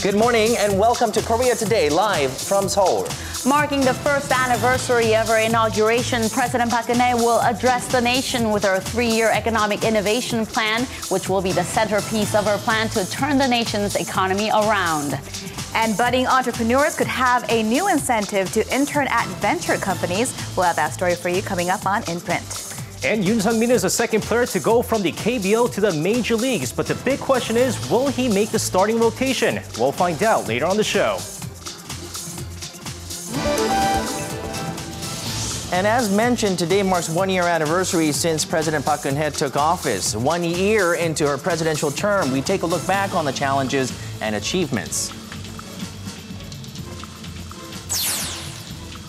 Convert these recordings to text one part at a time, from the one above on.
Good morning and welcome to Korea Today, live from Seoul. Marking the first anniversary of her inauguration, President Park Geun-hye will address the nation with her 3-year economic innovation plan, which will be the centerpiece of her plan to turn the nation's economy around. And budding entrepreneurs could have a new incentive to intern at venture companies. We'll have that story for you coming up on In Print. And Yoon Sung-min is the second player to go from the KBO to the major leagues. But the big question is, will he make the starting rotation? We'll find out later on the show. And as mentioned, today marks 1-year anniversary since President Park Geun-hye took office. 1 year into her presidential term, we take a look back on the challenges and achievements.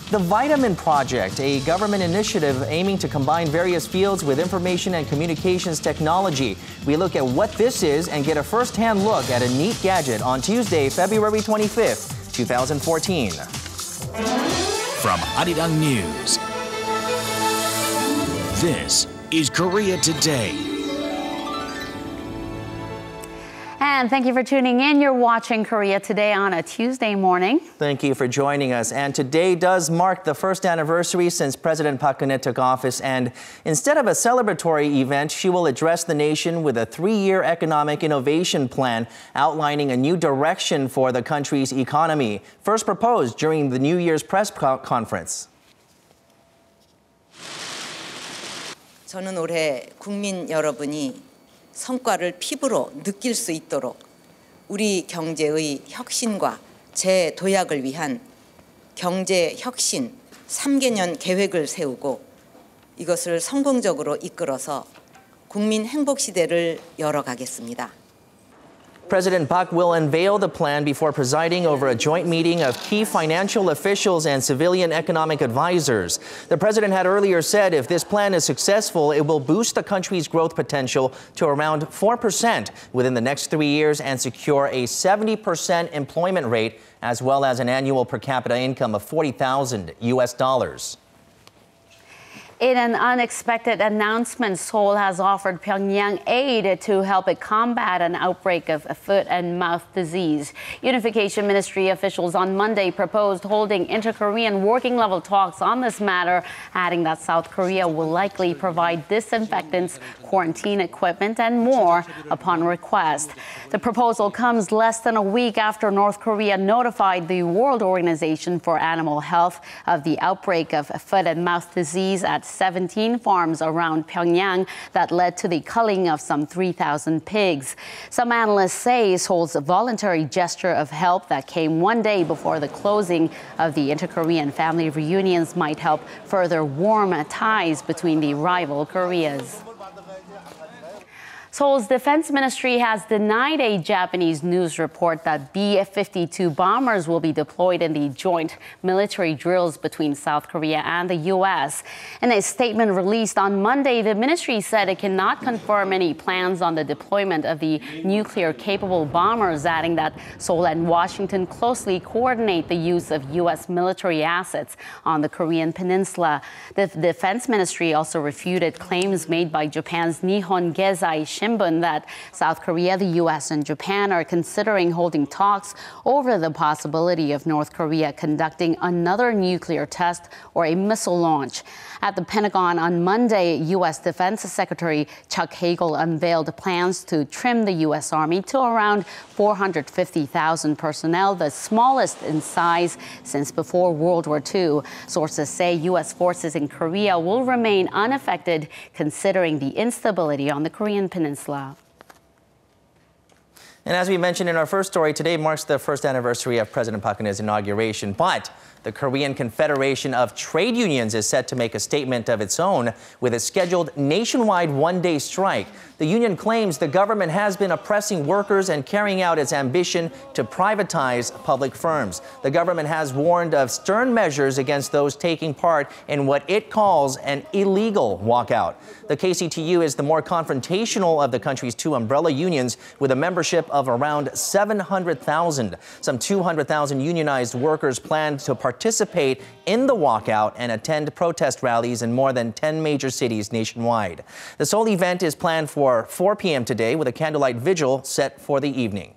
The Vitamin Project, a government initiative aiming to combine various fields with information and communications technology. We look at what this is and get a first-hand look at a neat gadget on Tuesday, February 25th, 2014. From Arirang News, this is Korea Today. And thank you for tuning in. You're watching Korea Today on a Tuesday morning. Thank you for joining us. And today does mark the first anniversary since President Park Geun-hye took office. And instead of a celebratory event, she will address the nation with a 3-year economic innovation plan outlining a new direction for the country's economy. First proposed during the New Year's press conference. 저는 올해 국민 여러분이 성과를 피부로 느낄 수 있도록 우리 경제의 혁신과 재도약을 위한 경제혁신 3개년 계획을 세우고 이것을 성공적으로 이끌어서 국민 행복 시대를 열어가겠습니다. President Park will unveil the plan before presiding over a joint meeting of key financial officials and civilian economic advisors. The president had earlier said if this plan is successful, it will boost the country's growth potential to around 4% within the next 3 years and secure a 70% employment rate as well as an annual per capita income of $40,000. In an unexpected announcement, Seoul has offered Pyongyang aid to help it combat an outbreak of foot and mouth disease. Unification Ministry officials on Monday proposed holding inter-Korean working-level talks on this matter, adding that South Korea will likely provide disinfectants, quarantine equipment, and more upon request. The proposal comes less than a week after North Korea notified the World Organization for Animal Health of the outbreak of foot and mouth disease at 17 farms around Pyongyang that led to the culling of some 3,000 pigs. Some analysts say Seoul's voluntary gesture of help that came 1 day before the closing of the inter-Korean family reunions might help further warm ties between the rival Koreas. Seoul's defense ministry has denied a Japanese news report that B-52 bombers will be deployed in the joint military drills between South Korea and the U.S. In a statement released on Monday, the ministry said it cannot confirm any plans on the deployment of the nuclear-capable bombers, adding that Seoul and Washington closely coordinate the use of U.S. military assets on the Korean Peninsula. The defense ministry also refuted claims made by Japan's Nihon Keizai Shimbun that South Korea, the U.S., and Japan are considering holding talks over the possibility of North Korea conducting another nuclear test or a missile launch. At the Pentagon on Monday, U.S. Defense Secretary Chuck Hagel unveiled plans to trim the U.S. Army to around 450,000 personnel, the smallest in size since before World War II. Sources say U.S. forces in Korea will remain unaffected, considering the instability on the Korean Peninsula. And as we mentioned in our first story, today marks the first anniversary of President Park Geun-hye's inauguration. But the Korean Confederation of Trade Unions is set to make a statement of its own with a scheduled nationwide one-day strike. The union claims the government has been oppressing workers and carrying out its ambition to privatize public firms. The government has warned of stern measures against those taking part in what it calls an illegal walkout. The KCTU is the more confrontational of the country's two umbrella unions, with a membership of around 700,000. Some 200,000 unionized workers plan to participate in the walkout and attend protest rallies in more than 10 major cities nationwide. The Seoul event is planned for 4 p.m. today, with a candlelight vigil set for the evening.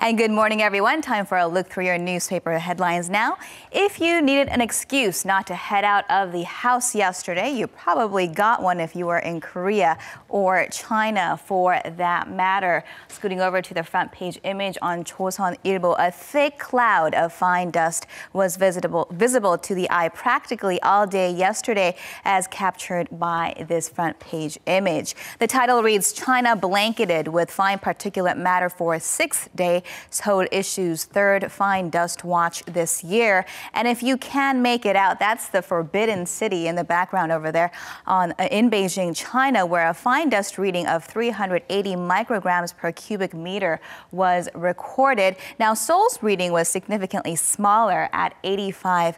And good morning, everyone. Time for a look through your newspaper headlines now. If you needed an excuse not to head out of the house yesterday, you probably got one if you were in Korea or China for that matter. Scooting over to the front page image on Choson-ilbo, a thick cloud of fine dust was visible to the eye practically all day yesterday, as captured by this front page image. The title reads, China blanketed with fine particulate matter for a sixth day. Seoul issues third fine dust watch this year. And if you can make it out, that's the Forbidden City in the background over there in Beijing, China, where a fine dust reading of 380 micrograms per cubic meter was recorded. Now, Seoul's reading was significantly smaller at 85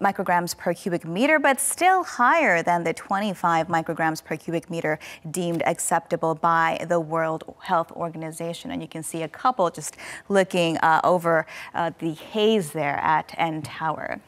micrograms per cubic meter, but still higher than the 25 micrograms per cubic meter deemed acceptable by the World Health Organization. And you can see a couple just looking over the haze there at N Tower.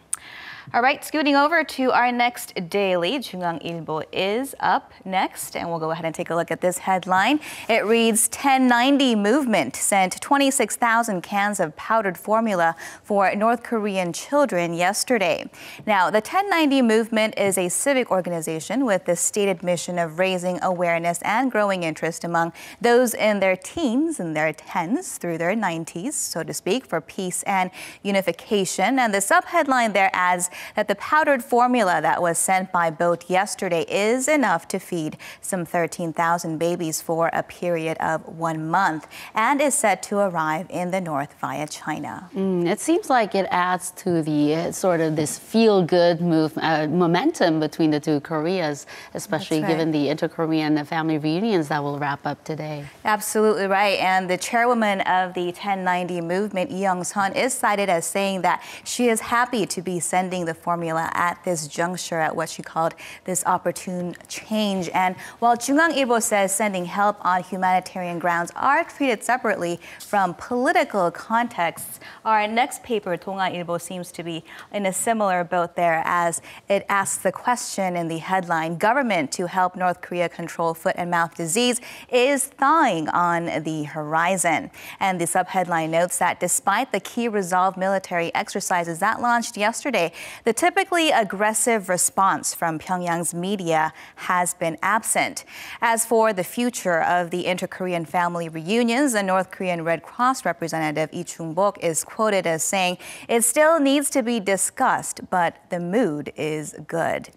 All right, scooting over to our next daily, 중앙일보 is up next, and we'll go ahead and take a look at this headline. It reads, 1090 movement sent 26,000 cans of powdered formula for North Korean children yesterday. Now, the 1090 movement is a civic organization with the stated mission of raising awareness and growing interest among those in their teens and their 10s through their 90s, so to speak, for peace and unification. And the subheadline there adds that the powdered formula that was sent by boat yesterday is enough to feed some 13,000 babies for a period of 1 month and is set to arrive in the north via China. It seems like it adds to the sort of this feel-good momentum between the two Koreas, especially given the inter-Korean family reunions that will wrap up today. Absolutely right. And the chairwoman of the 1090 movement, Lee Young-sun, is cited as saying that she is happy to be sending the formula at this juncture, at what she called this opportune change. And while 중앙일보 says sending help on humanitarian grounds are treated separately from political contexts, our next paper, 동아일보, seems to be in a similar boat there, as it asks the question in the headline, government to help North Korea control foot and mouth disease is thawing on the horizon. And the subheadline notes that despite the key resolve military exercises that launched yesterday, the typically aggressive response from Pyongyang's media has been absent. As for the future of the inter-Korean family reunions, the North Korean Red Cross representative Lee Chung-bok is quoted as saying, it still needs to be discussed, but the mood is good.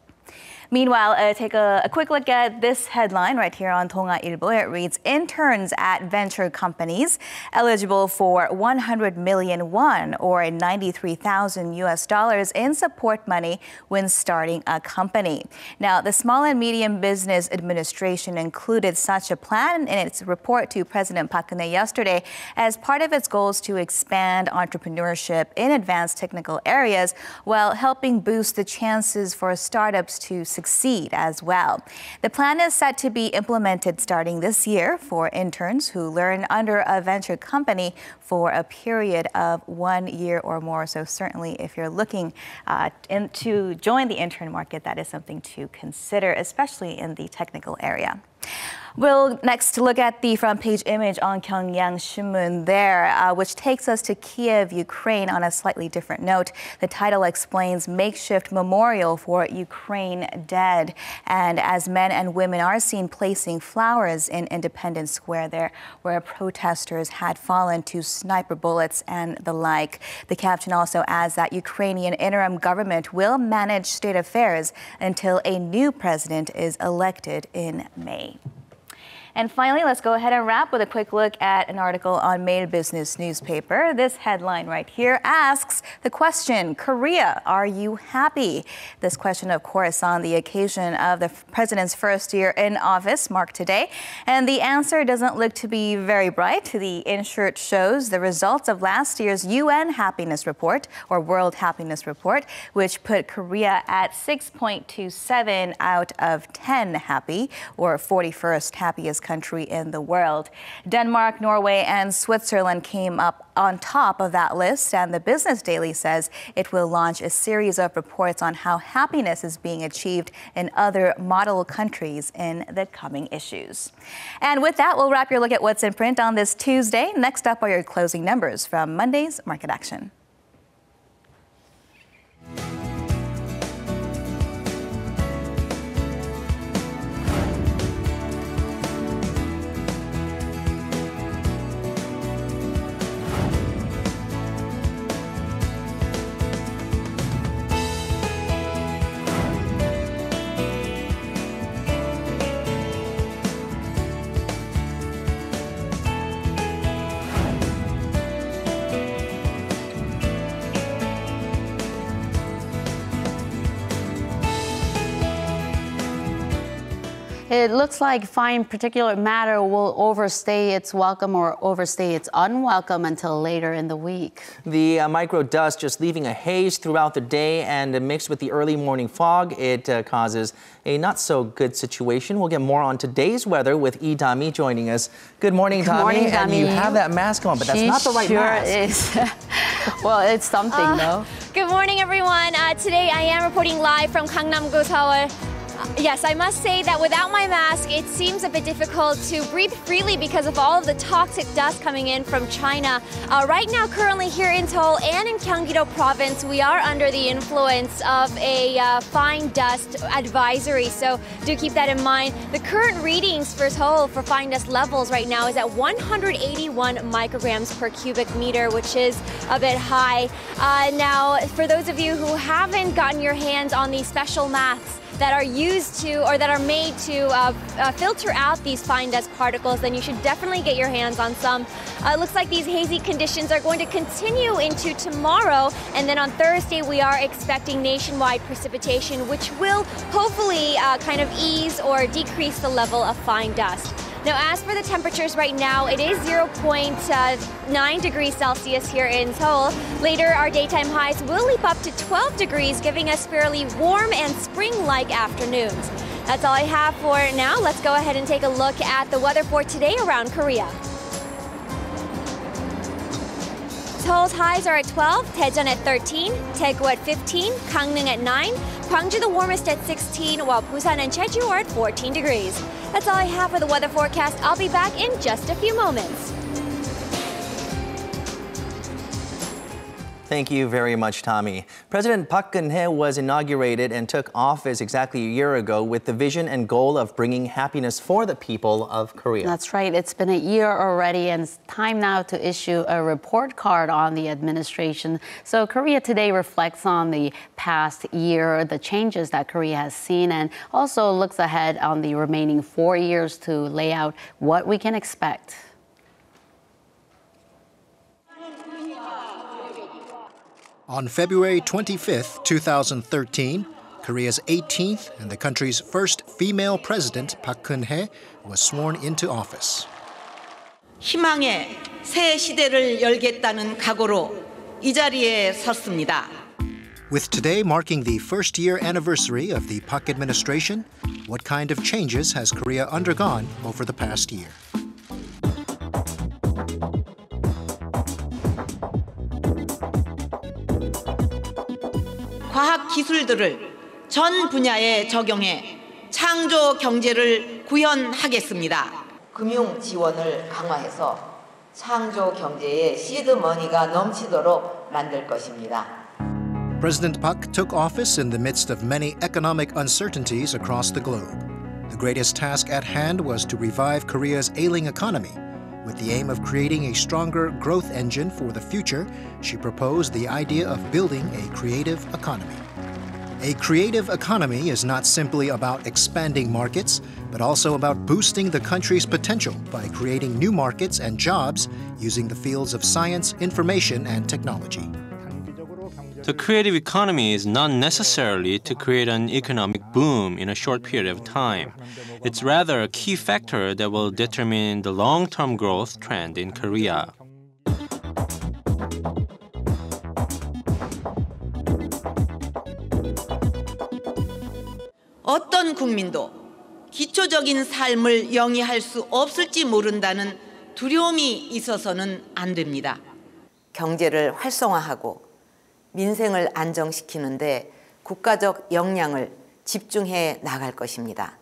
Meanwhile, take a quick look at this headline right here on 동아일보. It reads, interns at venture companies eligible for 100 million won, or 93,000 US dollars in support money when starting a company. Now, the Small and Medium Business Administration included such a plan in its report to President Park Geun-hye yesterday as part of its goals to expand entrepreneurship in advanced technical areas while helping boost the chances for startups to succeed as well. The plan is set to be implemented starting this year for interns who learn under a venture company for a period of 1 year or more. So certainly if you're looking to join the intern market, that is something to consider, especially in the technical area. We'll next look at the front page image on Gyeongyang Shinmun there, which takes us to Kiev, Ukraine on a slightly different note. The title explains makeshift memorial for Ukraine dead. And as men and women are seen placing flowers in Independence Square there, where protesters had fallen to sniper bullets and the like. The caption also adds that Ukrainian interim government will manage state affairs until a new president is elected in May. And finally, let's go ahead and wrap with a quick look at an article on Mail Business newspaper. This headline right here asks the question, Korea, are you happy? This question, of course, on the occasion of the president's first year in office, marked today. And the answer doesn't look to be very bright. The insert shows the results of last year's UN Happiness Report, or World Happiness Report, which put Korea at 6.27 out of 10 happy, or 41st happiest happiest country in the world. Denmark, Norway, and Switzerland came up on top of that list, and the Business Daily says it will launch a series of reports on how happiness is being achieved in other model countries in the coming issues. And with that, we'll wrap your look at what's in print on this Tuesday. Next up are your closing numbers from Monday's market action. It looks like fine particulate matter will overstay its welcome or overstay its unwelcome until later in the week. The micro dust just leaving a haze throughout the day, and mixed with the early morning fog, it causes a not so good situation. We'll get more on today's weather with Lee Dami joining us. Good morning, Dami. Good morning, Dami. And you have that mask on, but that's not the right mask. Sure is. Well, it's something though. Good morning, everyone. Today I am reporting live from Gangnam-gu, Seoul. Yes, I must say that without my mask, it seems a bit difficult to breathe freely because of all of the toxic dust coming in from China. Right now, currently here in Seoul and in Gyeonggi-do province, we are under the influence of a fine dust advisory, so do keep that in mind. The current readings for Seoul for fine dust levels right now is at 181 micrograms per cubic meter, which is a bit high. Now, for those of you who haven't gotten your hands on these special masks that are used to or that are made to filter out these fine dust particles, then you should definitely get your hands on some. It looks like these hazy conditions are going to continue into tomorrow, and then on Thursday we are expecting nationwide precipitation, which will hopefully kind of ease or decrease the level of fine dust. Now, as for the temperatures right now, it is 0.9 degrees Celsius here in Seoul. Later, our daytime highs will leap up to 12 degrees, giving us fairly warm and spring-like afternoons. That's all I have for now. Let's go ahead and take a look at the weather for today around Korea. Seoul's highs are at 12, Daejeon at 13, Daegu at 15, Gangneung at 9, Gwangju the warmest at 16, while Busan and Jeju are at 14 degrees. That's all I have for the weather forecast. I'll be back in just a few moments. Thank you very much, Tommy. President Park Geun-hye was inaugurated and took office exactly a year ago with the vision and goal of bringing happiness for the people of Korea. That's right. It's been a year already, and it's time now to issue a report card on the administration. So Korea Today reflects on the past year, the changes that Korea has seen, and also looks ahead on the remaining 4 years to lay out what we can expect. On February 25, 2013, Korea's 18th and the country's first female president, Park Geun-hye, was sworn into office. 희망의 새 시대를 열겠다는 각오로 이 자리에 섰습니다. With today marking the first-year anniversary of the Park administration, what kind of changes has Korea undergone over the past year? 과학 기술들을 전 분야에 적용해 창조 경제를 구현하겠습니다. 금융 지원을 강화해서 창조 경제의 시드머니가 넘치도록 만들 것입니다. President Park took office in the midst of many economic uncertainties across the globe. The greatest task at hand was to revive Korea's ailing economy. With the aim of creating a stronger growth engine for the future, she proposed the idea of building a creative economy. A creative economy is not simply about expanding markets, but also about boosting the country's potential by creating new markets and jobs using the fields of science, information, and technology. The creative economy is not necessarily to create an economic boom in a short period of time. It's rather a key factor that will determine the long-term growth trend in Korea. 어떤 국민도 기초적인 삶을 영위할 수 없을지 모른다는 두려움이 있어서는 안 됩니다. 경제를 활성화하고 민생을 안정시키는데 국가적 역량을 집중해 나갈 것입니다.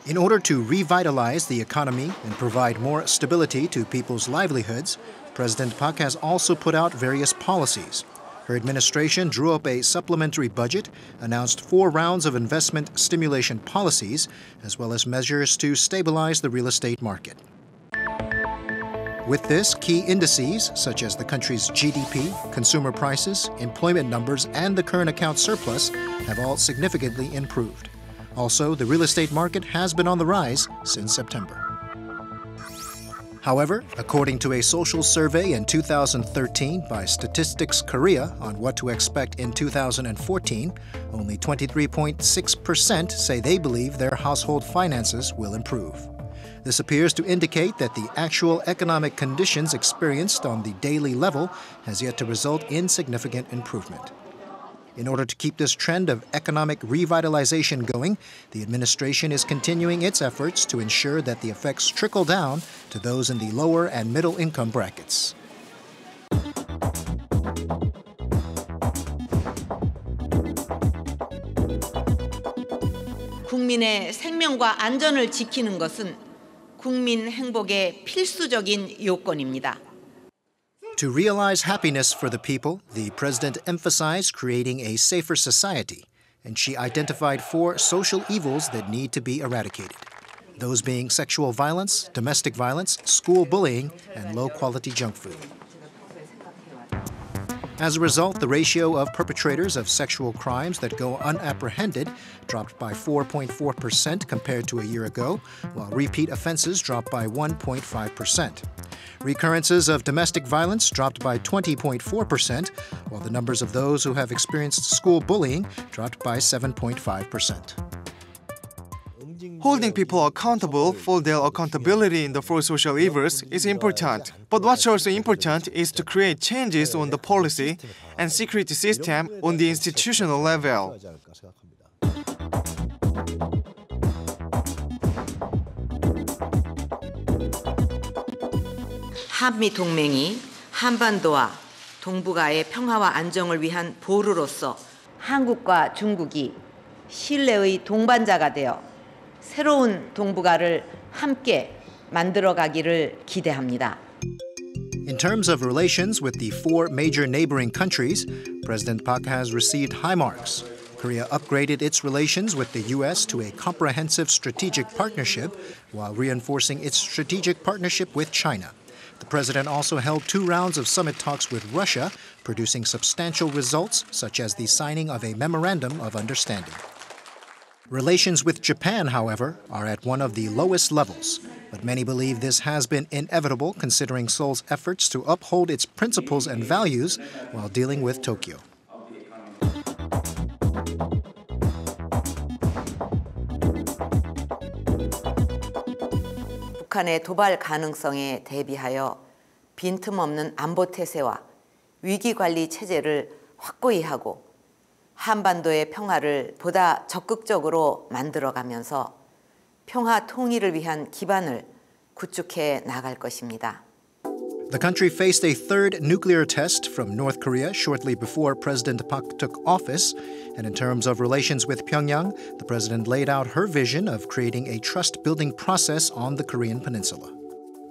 In order to revitalize the economy and provide more stability to people's livelihoods, President Park has also put out various policies. Her administration drew up a supplementary budget, announced 4 rounds of investment stimulation policies, as well as measures to stabilize the real estate market. With this, key indices such as the country's GDP, consumer prices, employment numbers, and the current account surplus have all significantly improved. Also, the real estate market has been on the rise since September. However, according to a social survey in 2013 by Statistics Korea on what to expect in 2014, only 23.6% say they believe their household finances will improve. This appears to indicate that the actual economic conditions experienced on the daily level has yet to result in significant improvement. In order to keep this trend of economic revitalization going, the administration is continuing its efforts to ensure that the effects trickle down to those in the lower and middle income brackets. 국민의 생명과 안전을 지키는 것은 국민 행복의 필수적인 요건입니다. To realize happiness for the people, the president emphasized creating a safer society, and she identified 4 social evils that need to be eradicated. Those being sexual violence, domestic violence, school bullying, and low-quality junk food. As a result, the ratio of perpetrators of sexual crimes that go unapprehended dropped by 4.4% compared to a year ago, while repeat offenses dropped by 1.5%. Recurrences of domestic violence dropped by 20.4%, while the numbers of those who have experienced school bullying dropped by 7.5%. Holding people accountable for their accountability in the 4 social evils is important. But what's also important is to create changes on the policy and security system on the institutional level. 한미 동맹이 한반도와 동북아의 평화와 안정을 위한 보루로서 한국과 중국이 신뢰의 동반자가 되어 새로운 동북아를 함께 만들어가기를 기대합니다. In terms of relations with the 4 major neighboring countries, President Park has received high marks. Korea upgraded its relations with the U.S. to a comprehensive strategic partnership while reinforcing its strategic partnership with China. The president also held 2 rounds of summit talks with Russia, producing substantial results such as the signing of a memorandum of understanding. Relations with Japan, however, are at one of the lowest levels, but many believe this has been inevitable considering Seoul's efforts to uphold its principles and values while dealing with Tokyo. 북한의 도발 가능성에 대비하여 빈틈없는 안보 태세와 위기 관리 체제를 확고히 하고 한반도의 평화를 보다 적극적으로 만들어가면서 평화 통일을 위한 기반을 구축해 나갈 것입니다. The country faced a 3rd nuclear test from North Korea shortly before President Park took office, and in terms of relations with Pyongyang, the president laid out her vision of creating a trust-building process on the Korean Peninsula.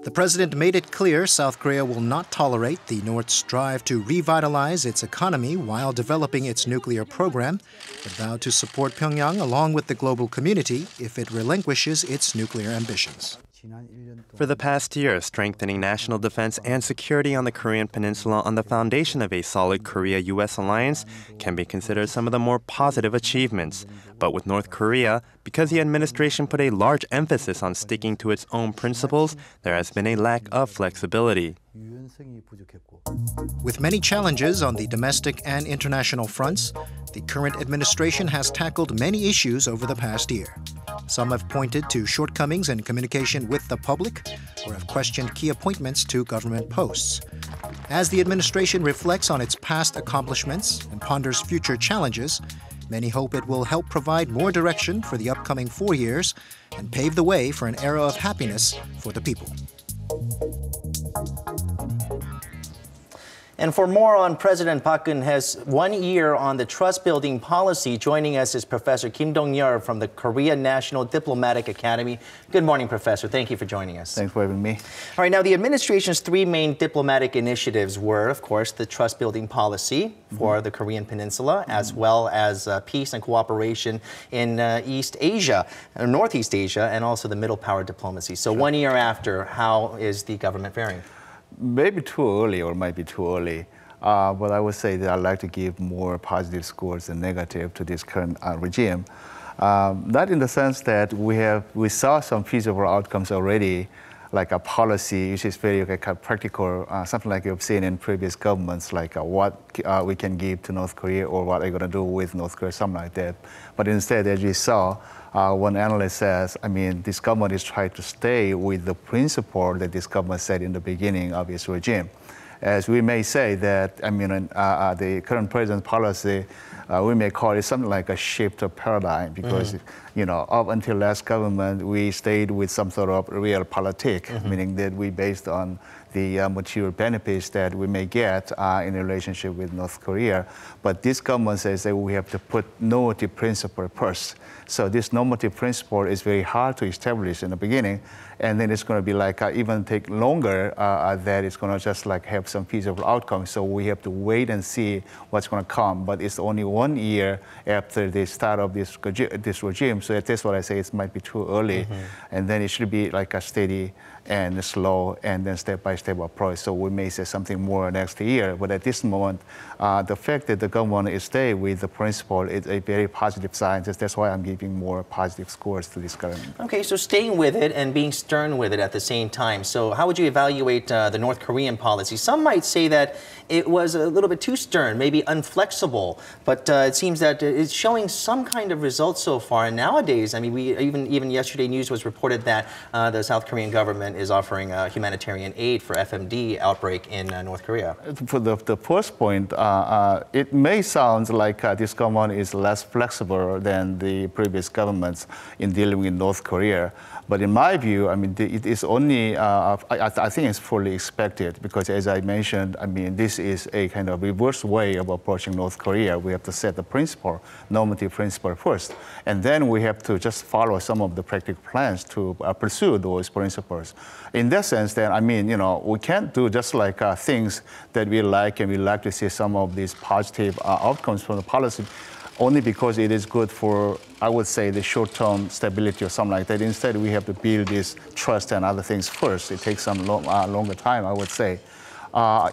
The president made it clear South Korea will not tolerate the North's drive to revitalize its economy while developing its nuclear program, but vowed to support Pyongyang along with the global community if it relinquishes its nuclear ambitions. For the past year, strengthening national defense and security on the Korean Peninsula on the foundation of a solid Korea-U.S. alliance can be considered some of the more positive achievements. But with North Korea, because the administration put a large emphasis on sticking to its own principles, there has been a lack of flexibility. With many challenges on the domestic and international fronts, the current administration has tackled many issues over the past year. Some have pointed to shortcomings in communication with the public or have questioned key appointments to government posts. As the administration reflects on its past accomplishments and ponders future challenges, Many hope it will help provide more direction for the upcoming 4 years and pave the way for an era of happiness for the people. And for more on President Park Geun-hye's 1 year on the trust-building policy, joining us is Professor Kim Dong-yeol from the Korean National Diplomatic Academy. Good morning, Professor. Thank you for joining us. Thanks for having me. All right, now the administration's 3 main diplomatic initiatives were, of course, the trust-building policy for the Korean Peninsula, as well as peace and cooperation in East Asia, or Northeast Asia, and also the middle power diplomacy. So 1 year after, how is the government faring? Maybe too early or might be too early, but I would say that I'd like to give more positive scores than negative to this current regime. Not in the sense that we saw some feasible outcomes already, like a policy which is very practical, something like you've seen in previous governments, like what we can give to North Korea or what we're going to do with North Korea, something like that. But instead, as we saw, one analyst says, I mean, this government is trying to stay with the principle that this government set in the beginning of its regime. As we may say that, I mean, the current president's policy, we may call it something like a shift of paradigm because, you know, up until last government, we stayed with some sort of realpolitik, meaning that we based on the material benefits that we may get in a relationship with North Korea. But this government says that we have to put normative principle first. So this normative principle is very hard to establish in the beginning, and then it's going to be like even take longer that it's going to just like have some feasible outcomes. So we have to wait and see what's going to come. But it's only 1 year after the start of this regime, so that's what I say. It might be too early, and then it should be like a steady and slow and then step-by-step approach. So we may say something more next year. But at this moment, the fact that the government is staying with the principle is a very positive sign. That's why I'm giving more positive scores to this government. Okay, so staying with it and being stern with it at the same time. So how would you evaluate the North Korean policy? Some might say that it was a little bit too stern, maybe unflexible, but it seems that it's showing some kind of results so far. And nowadays, I mean, even yesterday news was reported that the South Korean government is offering humanitarian aid for FMD outbreak in North Korea. For the first point, it may sound like this government is less flexible than the previous governments in dealing with North Korea. But in my view, I mean, it is only, I think it's fully expected because as I mentioned, I mean, this is a kind of reverse way of approaching North Korea. We have to set the principle, normative principle first, and then we have to just follow some of the practical plans to pursue those principles. In that sense, then, I mean, you know, we can't do just like things that we like and we like to see some of these positive outcomes from the policy only because it is good for, I would say, the short-term stability or something like that. Instead, we have to build this trust and other things first. It takes some longer time, I would say.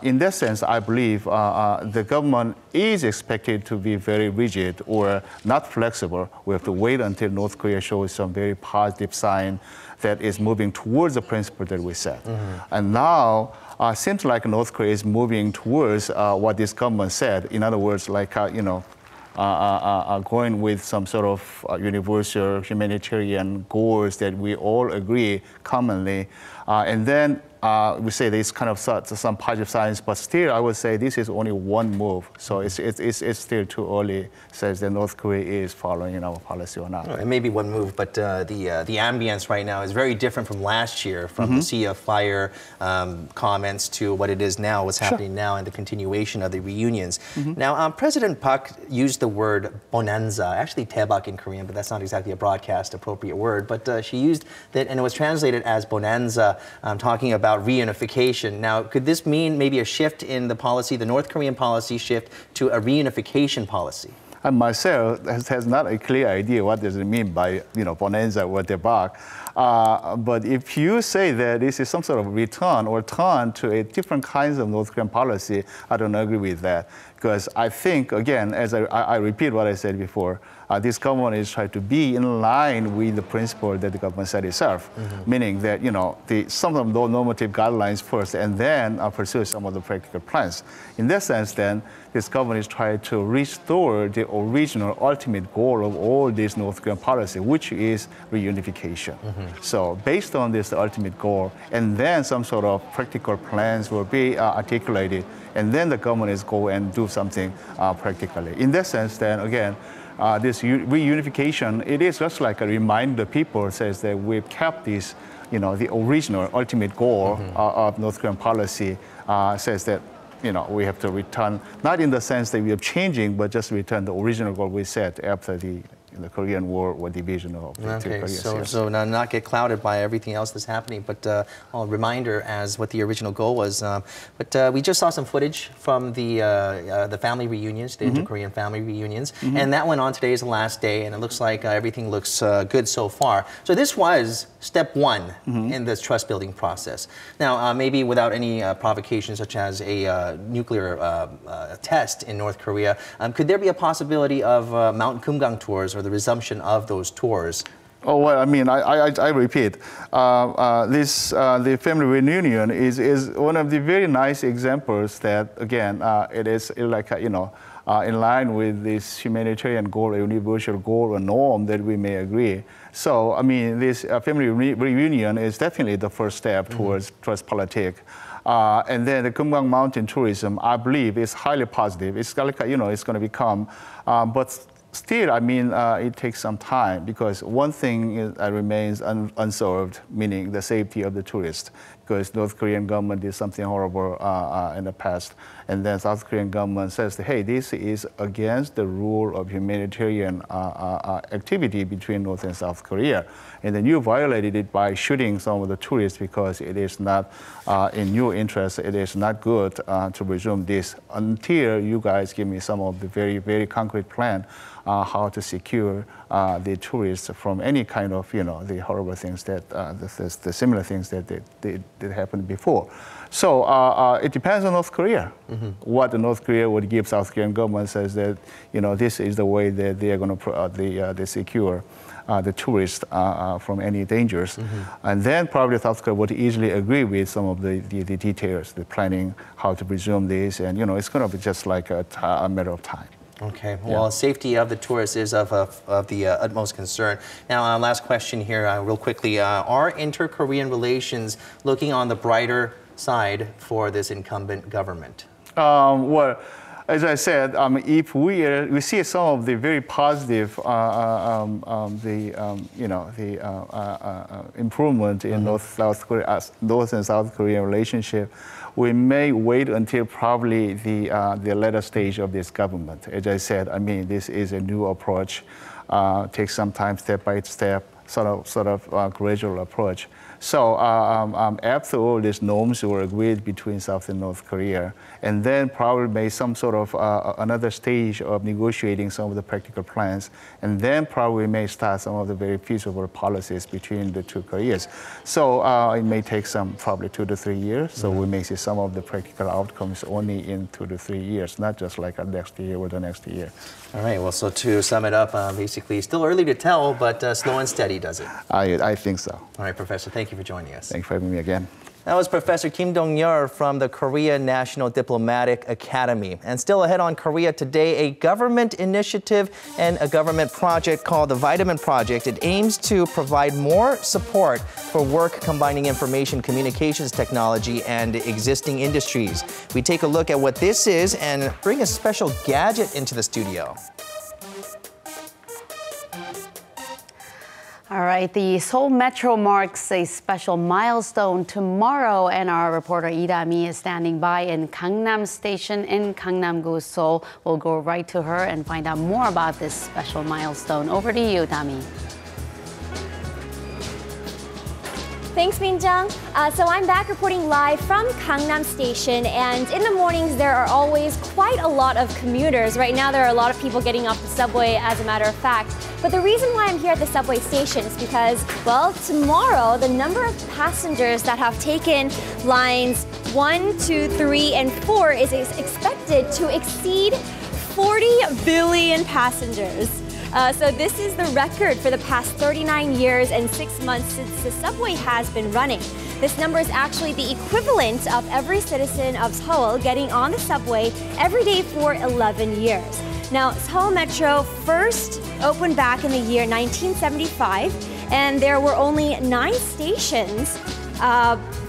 In that sense, I believe the government is expected to be very rigid or not flexible. We have to wait until North Korea shows some very positive sign that is moving towards the principle that we set. And now, it seems like North Korea is moving towards what this government said. In other words, like, you know, going with some sort of universal humanitarian goals that we all agree commonly. And then we say there's kind of some positive signs, but still I would say this is only one move. So it's still too early, says that North Korea is following our policy or not. It may be one move, but the ambience right now is very different from last year, from the Sea of Fire comments to what it is now, what's happening now, and the continuation of the reunions. Now, President Park used the word bonanza, actually 대박 in Korean, but that's not exactly a broadcast appropriate word, but she used that, and it was translated as bonanza, talking about reunification. Now, could this mean maybe a shift in the policy, the North Korean policy shift to a reunification policy? I myself has not a clear idea what does it mean by, you know, bonanza or debak. But if you say that this is some sort of return or turn to a different kinds of North Korean policy, I don't agree with that. Because I think, again, as I repeat what I said before, this government is trying to be in line with the principle that the government set itself, meaning that, you know, some of those normative guidelines first and then pursue some of the practical plans. In that sense, then, this government is trying to restore the original ultimate goal of all this North Korean policy, which is reunification. So based on this ultimate goal, and then some sort of practical plans will be articulated, and then the government is go and do something practically. In that sense, then, again, this reunification, it is just like a reminder. People says that we've kept this, the original ultimate goal of North Korean policy says that, we have to return, not in the sense that we are changing, but just return the original goal we set after the Korean War or division of the two Koreas. So now not get clouded by everything else that's happening, but a reminder as what the original goal was. But we just saw some footage from the family reunions, the inter-Korean family reunions, and that went on. Today's the last day, and it looks like everything looks good so far. So this was step one in this trust building process. Now, maybe without any provocation such as a nuclear test in North Korea, could there be a possibility of Mount Kumgang tours or the resumption of those tours? Oh, well, I mean, I repeat, the family reunion is one of the very nice examples that, again, it is like, in line with this humanitarian goal, a universal goal or norm that we may agree. So, I mean, this family reunion is definitely the first step towards trust politics. And then the Kumgang Mountain tourism, I believe, is highly positive. It's like, it's going to become, but still, I mean, it takes some time because one thing remains unsolved, meaning the safety of the tourists. Because North Korean government did something horrible in the past, and then South Korean government says, hey, this is against the rule of humanitarian activity between North and South Korea, and then you violated it by shooting some of the tourists because it is not in your interest. It is not good to resume this until you guys give me some of the very, very concrete plan how to secure the tourists from any kind of, the horrible things that, the similar things that happened before. So it depends on North Korea. What the North Korea would give South Korean government says that, this is the way that they are going to they secure the tourists from any dangers. And then probably South Korea would easily agree with some of the details, the planning, how to resume this. And, it's going to be just like a matter of time. Okay, well, safety of the tourists is of the utmost concern. Now, last question here, real quickly. Are inter-Korean relations looking on the brighter side for this incumbent government? Well, as I said, if we see some of the very positive, improvement in North and South Korean relationship, we may wait until probably the later stage of this government. As I said, I mean, this is a new approach. Takes some time, step by step, sort of gradual approach. So after all these norms were agreed between South and North Korea, and then probably made some sort of another stage of negotiating some of the practical plans, and then probably may start some of the very feasible policies between the two Koreas. So it may take probably 2 to 3 years. So we may see some of the practical outcomes only in 2 to 3 years, not just like next year or the next year. All right, well, so to sum it up, basically still early to tell, but slow and steady does it. I think so. All right, Professor, thank you for joining us. Thanks for having me again. That was Professor Kim Dong-yeol from the Korea National Diplomatic Academy. And still ahead on Korea Today, a government initiative and a government project called the Vitamin Project. It aims to provide more support for work combining information communications technology and existing industries. We take a look at what this is and bring a special gadget into the studio. All right, the Seoul Metro marks a special milestone tomorrow, and our reporter Lee Da-mi is standing by in Gangnam Station in Gangnam-gu, Seoul. We'll go right to her and find out more about this special milestone. Over to you, Da-mi. Thanks, Minjung. So I'm back reporting live from Gangnam Station, and in the mornings there are always quite a lot of commuters. Right now there are a lot of people getting off the subway, as a matter of fact. But the reason why I'm here at the subway station is because, well, tomorrow the number of passengers that have taken lines 1, 2, 3, and 4 is expected to exceed 40 billion passengers. So this is the record for the past 39 years and 6 months since the subway has been running. This number is actually the equivalent of every citizen of Seoul getting on the subway every day for 11 years. Now, Seoul Metro first opened back in the year 1975, and there were only 9 stations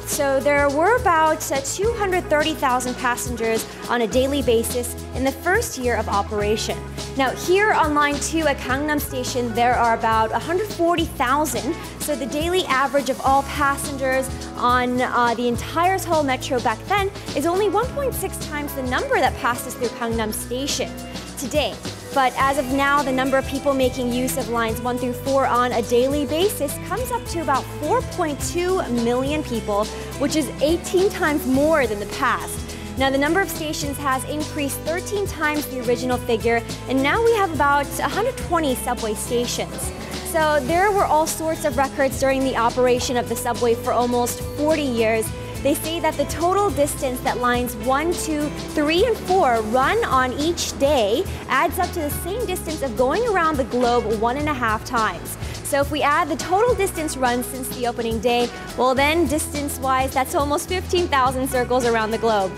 So there were about 230,000 passengers on a daily basis in the first year of operation. Now here on Line 2 at Gangnam Station, there are about 140,000. So the daily average of all passengers on the entire Seoul Metro back then is only 1.6 times the number that passes through Gangnam Station today. But as of now, the number of people making use of lines 1 through 4 on a daily basis comes up to about 4.2 million people, which is 18 times more than the past. Now, the number of stations has increased 13 times the original figure, and now we have about 120 subway stations. So there were all sorts of records during the operation of the subway for almost 40 years. They say that the total distance that lines 1, 2, 3, and 4 run on each day adds up to the same distance of going around the globe 1.5 times. So if we add the total distance run since the opening day, well then distance-wise, that's almost 15,000 circles around the globe.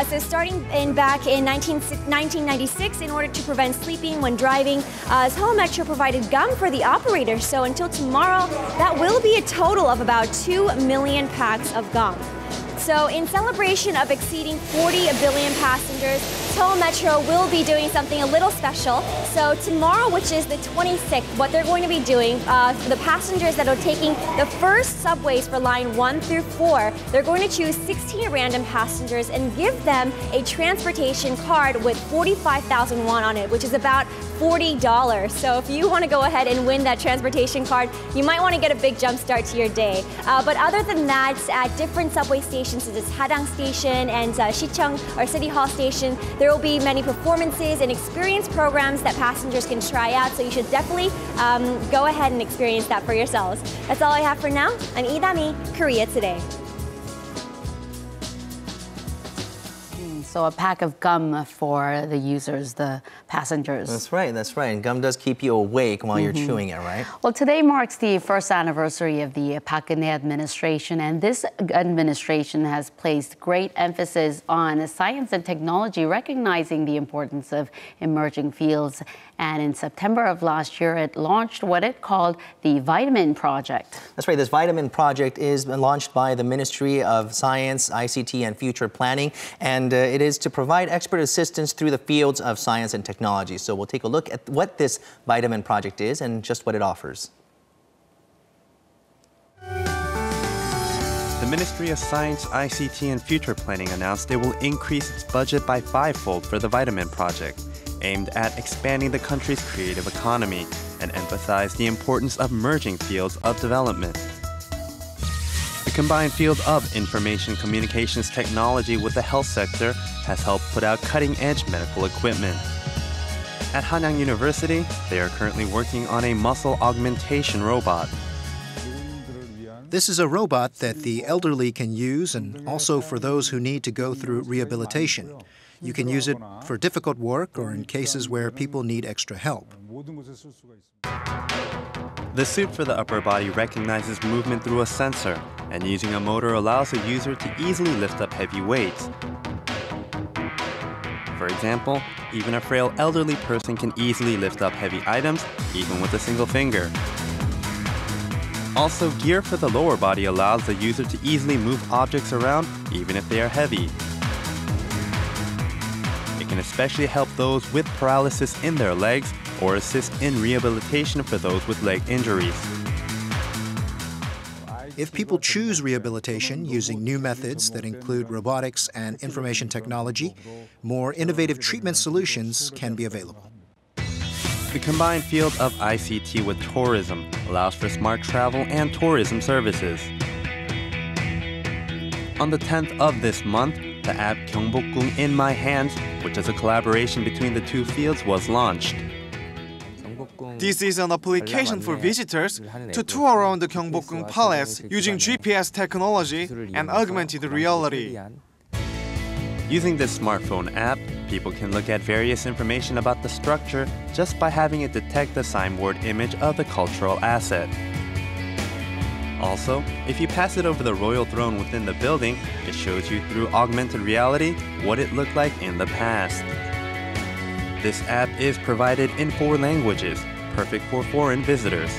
So starting back in 1996, in order to prevent sleeping when driving, Seoul Metro provided gum for the operators. So until tomorrow, that will be a total of about 2 million packs of gum. So in celebration of exceeding 40 billion passengers, Seoul Metro will be doing something a little special. So tomorrow, which is the 26th, what they're going to be doing, for the passengers that are taking the first subways for line 1 through 4, they're going to choose 16 random passengers and give them a transportation card with 45,000 won on it, which is about $40. So if you want to go ahead and win that transportation card, you might want to get a big jump start to your day. But other than that, at different subway stations such as Arirang Station and Sicheong or City Hall Station, there will be many performances and experience programs that passengers can try out. So you should definitely go ahead and experience that for yourselves. That's all I have for now. I'm Idami, Korea Today. So a pack of gum for the users, the passengers. That's right, that's right. And gum does keep you awake while you're chewing it, right? Well, today marks the first anniversary of the Park Geun-hye administration, and this administration has placed great emphasis on science and technology, recognizing the importance of emerging fields. And in September of last year, it launched what it called the Vitamin Project. That's right. This Vitamin Project is launched by the Ministry of Science, ICT, and Future Planning, and it is to provide expert assistance through the fields of science and technology. So we'll take a look at what this Vitamin Project is and just what it offers. The Ministry of Science, ICT, and Future Planning announced it will increase its budget by 5-fold for the Vitamin Project, aimed at expanding the country's creative economy and emphasize the importance of merging fields of development. The combined field of information communications technology with the health sector has helped put out cutting-edge medical equipment. At Hanyang University, they are currently working on a muscle augmentation robot. This is a robot that the elderly can use and also for those who need to go through rehabilitation. You can use it for difficult work or in cases where people need extra help. The suit for the upper body recognizes movement through a sensor, and using a motor allows a user to easily lift up heavy weights. For example, even a frail elderly person can easily lift up heavy items, even with a single finger. Also, gear for the lower body allows the user to easily move objects around, even if they are heavy. It can especially help those with paralysis in their legs or assist in rehabilitation for those with leg injuries. If people choose rehabilitation using new methods that include robotics and information technology, more innovative treatment solutions can be available. The combined field of ICT with tourism allows for smart travel and tourism services. On the 10th of this month, the app Gyeongbokgung in My Hands, which is a collaboration between the two fields, was launched. This is an application for visitors to tour around the Gyeongbokgung Palace using GPS technology and augmented reality. Using this smartphone app, people can look at various information about the structure just by having it detect the signboard image of the cultural asset. Also, if you pass it over the royal throne within the building, it shows you through augmented reality what it looked like in the past. This app is provided in 4 languages, perfect for foreign visitors.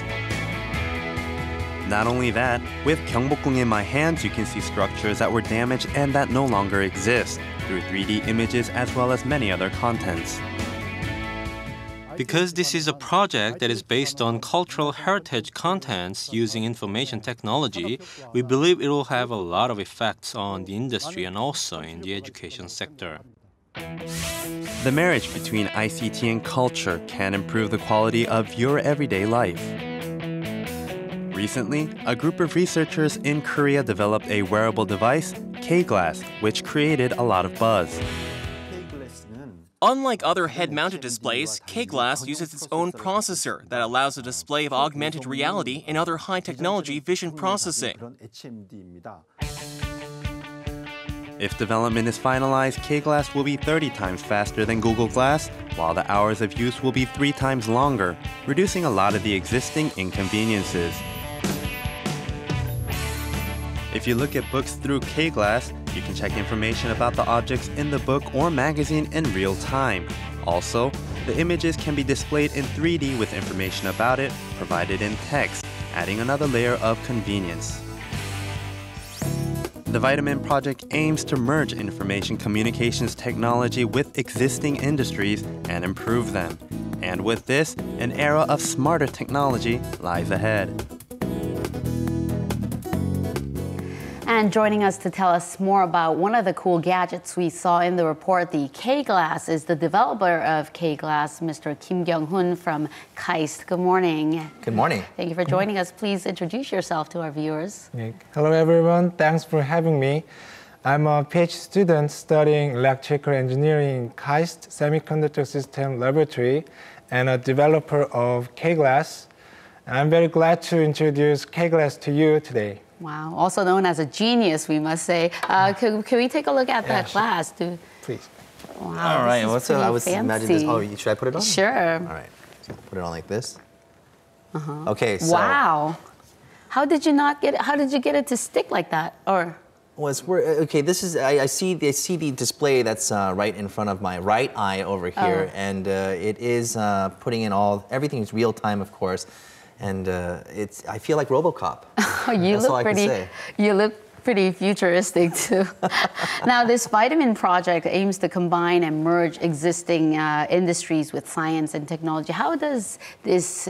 Not only that, with Gyeongbokgung in my hands, you can see structures that were damaged and that no longer exist through 3D images as well as many other contents. Because this is a project that is based on cultural heritage contents using information technology, we believe it will have a lot of effects on the industry and also in the education sector. The marriage between ICT and culture can improve the quality of your everyday life. Recently, a group of researchers in Korea developed a wearable device, K-Glass, which created a lot of buzz. Unlike other head-mounted displays, K-Glass uses its own processor that allows a display of augmented reality and other high-technology vision processing. If development is finalized, K-Glass will be 30 times faster than Google Glass, while the hours of use will be 3 times longer, reducing a lot of the existing inconveniences. If you look at books through K-Glass, you can check information about the objects in the book or magazine in real time. Also, the images can be displayed in 3D with information about it provided in text, adding another layer of convenience. The Vitamin Project aims to merge information communications technology with existing industries and improve them. And with this, an era of smarter technology lies ahead. And joining us to tell us more about one of the cool gadgets we saw in the report, the K-Glass, is the developer of K-Glass, Mr. Kim Kyung-hun from KAIST. Good morning. Good morning. Thank you for joining us. Please introduce yourself to our viewers. Hello, everyone. Thanks for having me. I'm a PhD student studying electrical engineering in KAIST Semiconductor System Laboratory and a developer of K-Glass. I'm very glad to introduce K-Glass to you today. Wow, also known as a genius, we must say. Can we take a look at that glass? Please. Wow, all right, what's I was imagining this. Oh, should I put it on? Sure. All right, so put it on like this. Okay, so. Wow. How did you get it to stick like that? Or okay, this is, I see the display that's right in front of my right eye over here, and it is putting in everything is real time, of course. And I feel like RoboCop. You look pretty futuristic too. Now, this Vitamin Project aims to combine and merge existing industries with science and technology. How does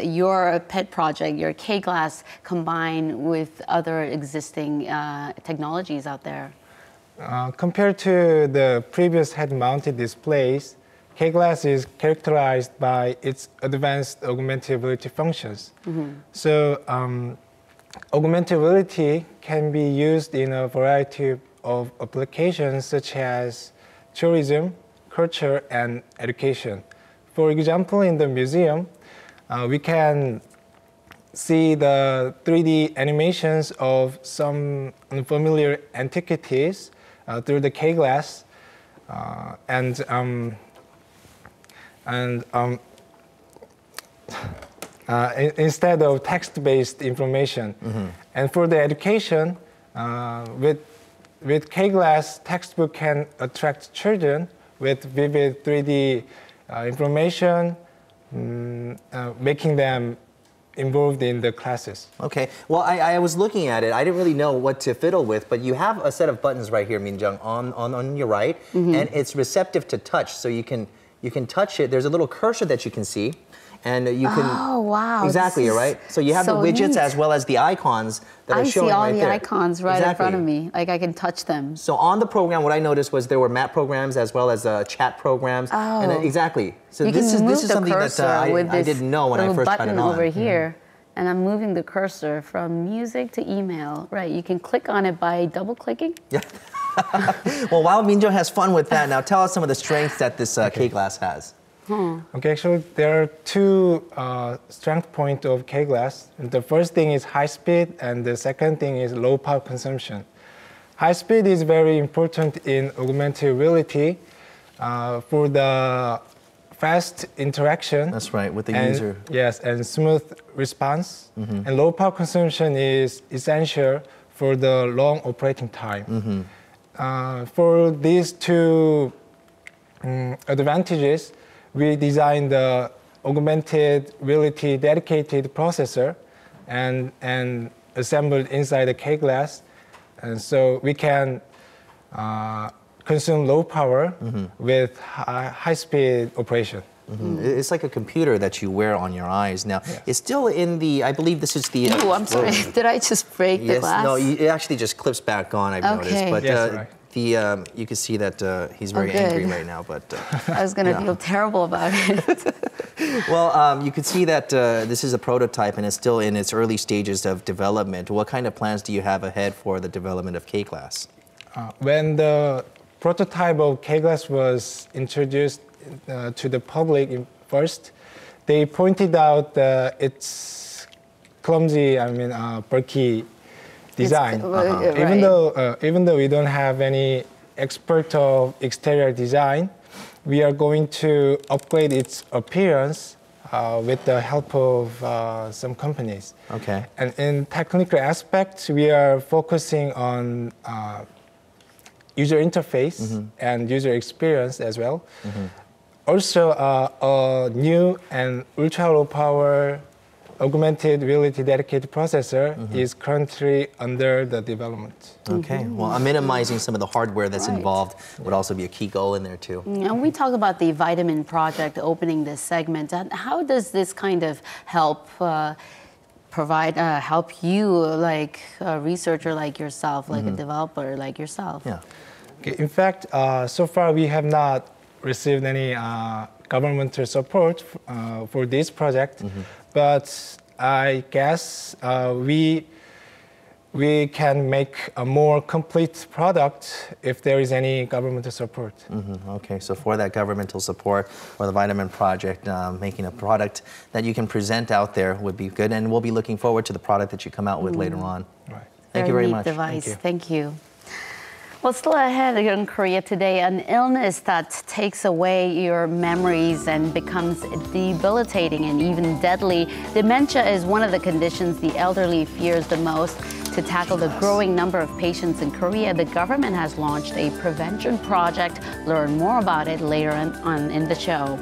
your pet project, your K-Glass, combine with other existing technologies out there? Compared to the previous head-mounted displays, K-Glass is characterized by its advanced augmentability functions. So augmentability can be used in a variety of applications such as tourism, culture, and education. For example, in the museum, we can see the 3D animations of some unfamiliar antiquities through the K-Glass, instead of text-based information. And for the education, with K-Glass, textbook can attract children with vivid 3D information, making them involved in the classes. Okay, well, I was looking at it. I didn't really know what to fiddle with, but you have a set of buttons right here, Min-jung, on your right, and it's receptive to touch, so you can touch it. There's a little cursor that you can see, and you can. Oh wow! Exactly, right. So you have the widgets neat. as well as the icons that are showing right there. I see all the icons right in front of me. Like I can touch them. So on the program, what I noticed was there were map programs as well as chat programs. Oh. And exactly. So you this is something that I didn't know when I first tried it on. Over here. And I'm moving the cursor from music to email. Right, you can click on it by double-clicking. Yeah. Well, while Min-jung has fun with that, now tell us some of the strengths that this K-Glass has. Okay, actually, there are two strength points of K-Glass. The first thing is high speed, and the second thing is low power consumption. High speed is very important in augmented reality for the fast interaction. That's right, with the user. Yes, and smooth response. And low power consumption is essential for the long operating time. For these two advantages, we designed the augmented reality dedicated processor, and assembled inside the K glass, and so we can consume low power with high-speed operation. It's like a computer that you wear on your eyes. Now, it's still in the, I believe this is the... Oh, I'm sorry. Did I just break the glass? No, it actually just clips back on, I've noticed. But you can see that he's very angry right now. But I was going to feel terrible about it. Well, you can see that this is a prototype and it's still in its early stages of development. What kind of plans do you have ahead for the development of K-Glass? When the prototype of K-Glass was introduced to the public first, they pointed out its clumsy, bulky design. Even though we don't have any expert of exterior design, we are going to upgrade its appearance with the help of some companies. Okay. And in technical aspects, we are focusing on user interface and user experience as well. Also, a new and ultra-low power augmented reality dedicated processor is currently under the development. Okay, well, minimizing some of the hardware that's involved would also be a key goal in there too. And we talk about the Vitamin Project opening this segment. And how does this kind of help help you, like a researcher like yourself, like a developer like yourself? Yeah. Okay, in fact, so far we have not received any governmental support for this project, but I guess we can make a more complete product if there is any governmental support. Okay, so for that governmental support for the Vitamin Project, making a product that you can present out there would be good, and we'll be looking forward to the product that you come out with later on. Right. Thank you very much. Device. Thank you. Well, still ahead in Korea today, an illness that takes away your memories and becomes debilitating and even deadly. Dementia is one of the conditions the elderly fears the most. To tackle the growing number of patients in Korea, the government has launched a prevention project. Learn more about it later on in the show.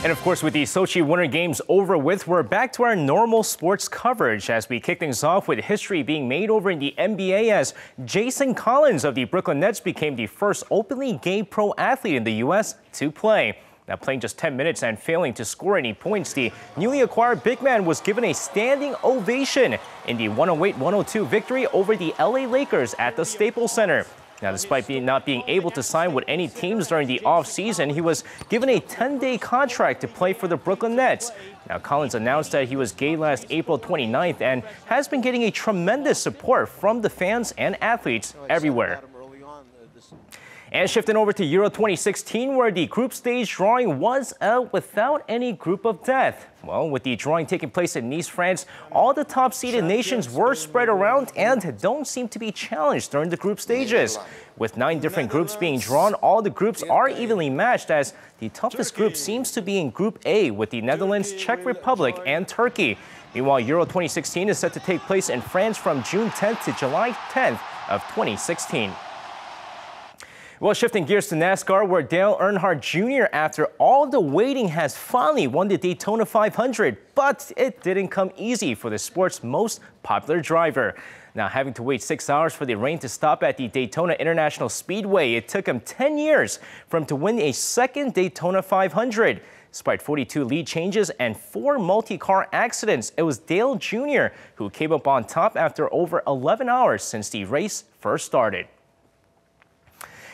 And of course, with the Sochi Winter Games over with, we're back to our normal sports coverage as we kick things off with history being made over in the NBA as Jason Collins of the Brooklyn Nets became the first openly gay pro athlete in the U.S. to play. Now, playing just 10 minutes and failing to score any points, the newly acquired big man was given a standing ovation in the 108-102 victory over the LA Lakers at the Staples Center. Now, despite not being able to sign with any teams during the offseason, he was given a 10-day contract to play for the Brooklyn Nets. Now, Collins announced that he was gay last April 29th and has been getting a tremendous support from the fans and athletes everywhere. And shifting over to Euro 2016, where the group stage drawing was without any group of death. Well, with the drawing taking place in Nice, France, all the top-seeded nations were spread around and don't seem to be challenged during the group stages. With 9 different groups being drawn, all the groups are evenly matched, as the toughest group seems to be in Group A with the Netherlands, Czech Republic, and Turkey. Meanwhile, Euro 2016 is set to take place in France from June 10th to July 10th of 2016. Well, shifting gears to NASCAR, where Dale Earnhardt Jr., after all the waiting, has finally won the Daytona 500. But it didn't come easy for the sport's most popular driver. Now, having to wait 6 hours for the rain to stop at the Daytona International Speedway, it took him 10 years for him to win a second Daytona 500. Despite 42 lead changes and 4 multi-car accidents, it was Dale Jr. who came up on top after over 11 hours since the race first started.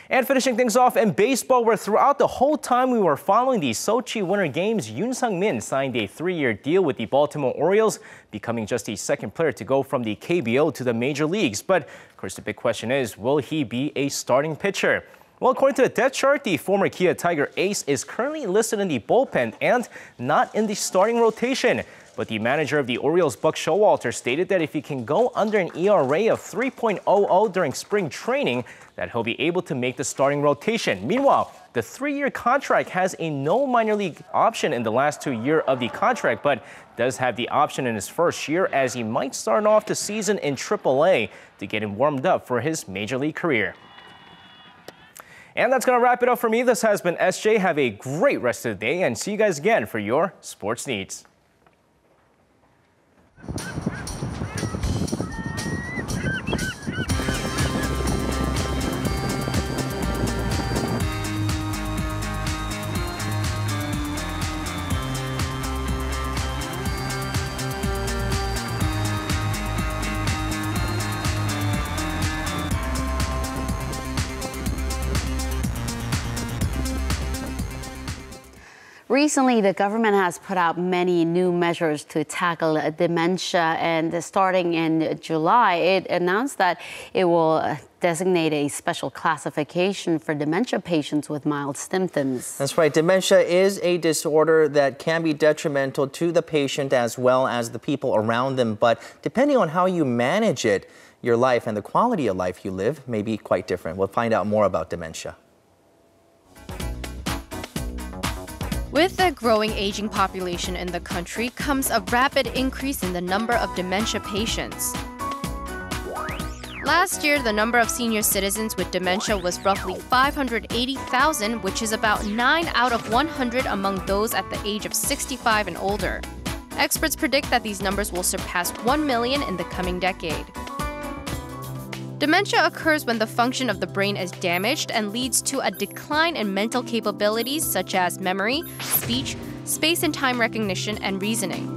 And finishing things off in baseball, where throughout the whole time we were following the Sochi Winter Games, Yoon Sung-min signed a 3-year deal with the Baltimore Orioles, becoming just the second player to go from the KBO to the major leagues. But, of course, the big question is, will he be a starting pitcher? Well, according to the depth chart, the former Kia Tiger ace is currently listed in the bullpen and not in the starting rotation. But the manager of the Orioles, Buck Showalter, stated that if he can go under an ERA of 3.00 during spring training, that he'll be able to make the starting rotation. Meanwhile, the 3-year contract has a no minor league option in the last 2 years of the contract, but does have the option in his first year, as he might start off the season in AAA to get him warmed up for his major league career. And that's going to wrap it up for me. This has been SJ. Have a great rest of the day and see you guys again for your sports needs. Recently, the government has put out many new measures to tackle dementia, and starting in July, it announced that it will designate a special classification for dementia patients with mild symptoms. That's right. Dementia is a disorder that can be detrimental to the patient as well as the people around them. But depending on how you manage it, your life and the quality of life you live may be quite different. We'll find out more about dementia. With the growing aging population in the country comes a rapid increase in the number of dementia patients. Last year, the number of senior citizens with dementia was roughly 580,000, which is about 9 out of 100 among those at the age of 65 and older. Experts predict that these numbers will surpass 1 million in the coming decade. Dementia occurs when the function of the brain is damaged and leads to a decline in mental capabilities such as memory, speech, space and time recognition, and reasoning.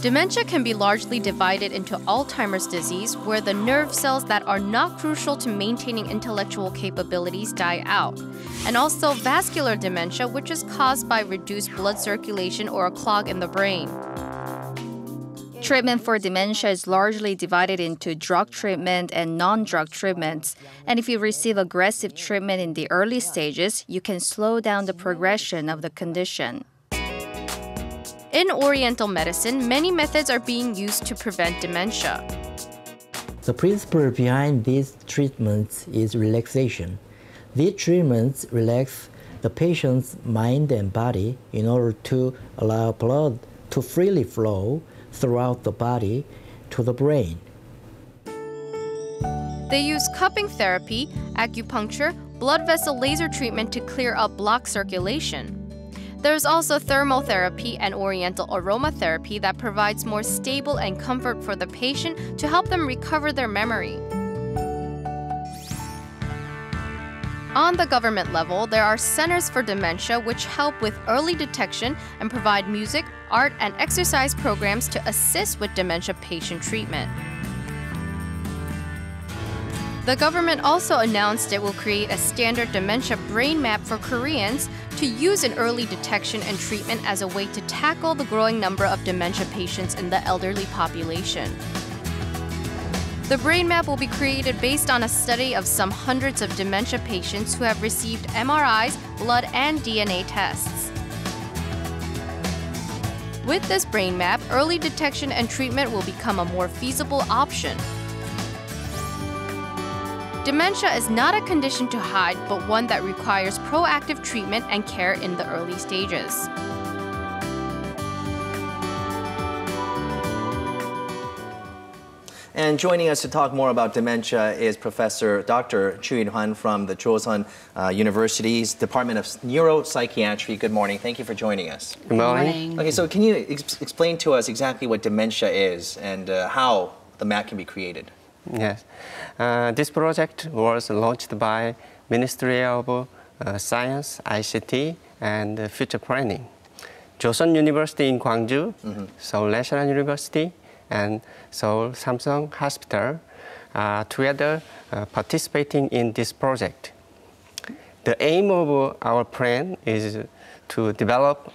Dementia can be largely divided into Alzheimer's disease, where the nerve cells that are not crucial to maintaining intellectual capabilities die out, and also vascular dementia, which is caused by reduced blood circulation or a clog in the brain. Treatment for dementia is largely divided into drug treatment and non-drug treatments. And if you receive aggressive treatment in the early stages, you can slow down the progression of the condition. In Oriental medicine, many methods are being used to prevent dementia. The principle behind these treatments is relaxation. These treatments relax the patient's mind and body in order to allow blood to freely flow throughout the body to the brain. They use cupping therapy, acupuncture, blood vessel laser treatment to clear up blocked circulation. There's also thermal therapy and oriental aromatherapy that provides more stable and comfort for the patient to help them recover their memory. On the government level, there are centers for dementia which help with early detection and provide music, art, and exercise programs to assist with dementia patient treatment. The government also announced it will create a standard dementia brain map for Koreans to use in early detection and treatment as a way to tackle the growing number of dementia patients in the elderly population. The brain map will be created based on a study of some hundreds of dementia patients who have received MRIs, blood, and DNA tests. With this brain map, early detection and treatment will become a more feasible option. Dementia is not a condition to hide, but one that requires proactive treatment and care in the early stages. And joining us to talk more about dementia is Professor Dr. Chu In-hwan from the Chosun University's Department of Neuropsychiatry. Good morning. Thank you for joining us. Good morning. Okay, so can you explain to us exactly what dementia is and how the map can be created? Yes. This project was launched by Ministry of Science, ICT, and Future Planning. Chosun University in Gwangju, Seoul National University, and Seoul Samsung Hospital together participating in this project. The aim of our plan is to develop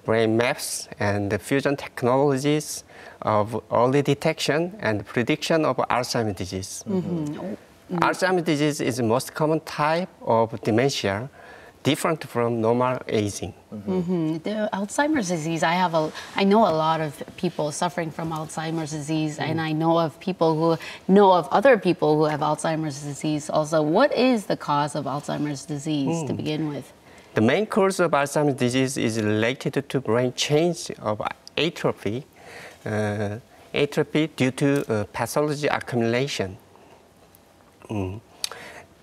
brain maps and the fusion technologies of early detection and prediction of Alzheimer's disease. Alzheimer's disease is the most common type of dementia, different from normal aging. The Alzheimer's disease, I know a lot of people suffering from Alzheimer's disease, and I know of people who know of other people who have Alzheimer's disease also. What is the cause of Alzheimer's disease to begin with? The main cause of Alzheimer's disease is related to brain change of atrophy, atrophy due to pathology accumulation.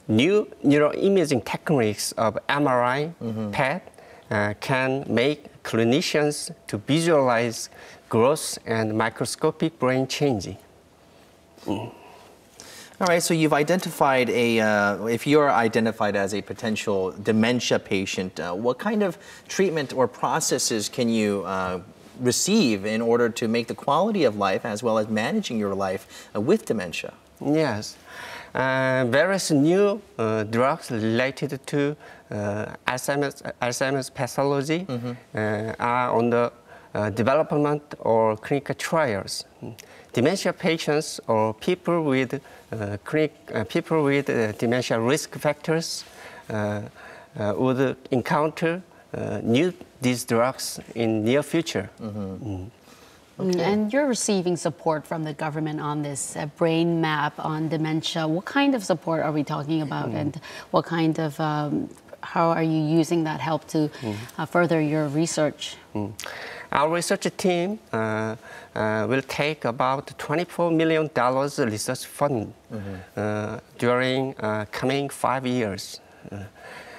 new neuroimaging techniques of MRI, PET can make clinicians to visualize growth and microscopic brain changing. All right, so you've identified if you're identified as a potential dementia patient, what kind of treatment or processes can you receive in order to make the quality of life as well as managing your life with dementia? Yes. Various new drugs related to Alzheimer's pathology are on the development or clinical trials. Dementia patients or people with dementia risk factors would encounter these drugs in near future. Okay. And you're receiving support from the government on this brain map on dementia. What kind of support are we talking about, and what kind of how are you using that help to further your research? Our research team will take about $24 million research fund during coming 5 years.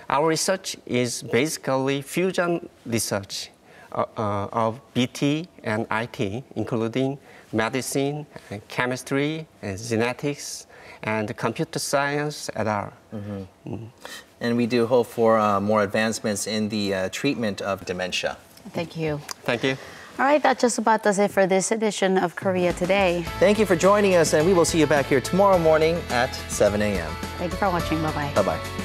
Our research is basically fusion research of BT and IT, including medicine, chemistry, genetics, and computer science et al. And we do hope for more advancements in the treatment of dementia. Thank you. Thank you. All right, that just about does it for this edition of Korea Today. Thank you for joining us, and we will see you back here tomorrow morning at 7 a.m. Thank you for watching. Bye-bye. Bye-bye.